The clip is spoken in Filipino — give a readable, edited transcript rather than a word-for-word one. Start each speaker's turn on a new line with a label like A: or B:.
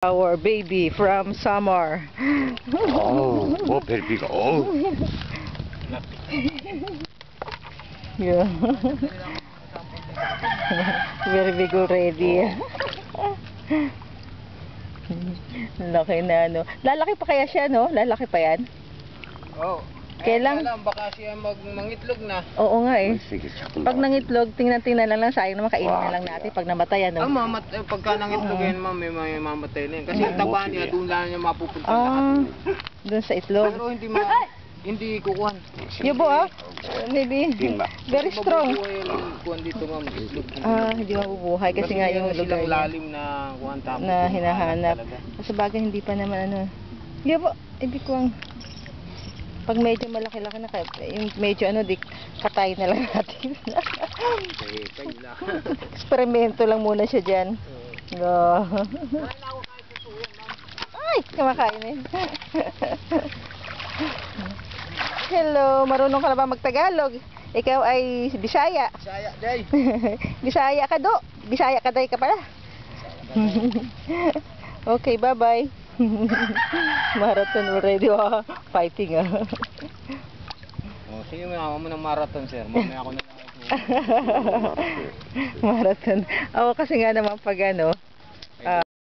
A: Our baby from Samar.
B: Oh, very big. Oh.
A: Yeah. Very big already. Laki na, no? Lalaki pa kaya siya, no? Lalaki pa yan?
C: Oo.
A: Kailan?
C: Alam, baka siya mangitlog na.
A: Oo nga eh.
B: Sige,
A: Pag nangitlog, tingnan lang lang, sayang naman kainin na lang natin pag namatay, ano?
C: Pagka nangitlog yan, ma'am, may mamatay na yan. Kasi yung taba niya, doon lang niya mapupunta
A: Ah,
C: lahat.
A: doon sa itlog.
C: Pero hindi kukuhan.
A: Yubo, ah. Maybe. Very strong.
C: Mabubuhay yung kuhan dito, ma'am. Itlog.
A: Ah, hindi mabubuhay kasi nga yung lugar
C: silang
A: niya
C: lalim na kuhan tapos.
A: na hinahanap. Sa bagay, hindi pa naman ano. Yubo, ibig ko ang pag medyo malaki-laki na, yung medyo ano, di katay na lang natin. Eksperimento lang muna siya dyan. No. Ay, kumakain eh. Hello, marunong ka na ba magtagalog? Ikaw ay Bisaya.
C: Bisaya, day.
A: Bisaya ka do. Bisaya ka day ka pala. Okay, bye-bye. Marathon already, oh. Fighting, ah.
C: Oh, sige, mama mo ng marathon, sir. Mamaya ako na lang.
A: Marathon. Ako kasi nga naman pag ano,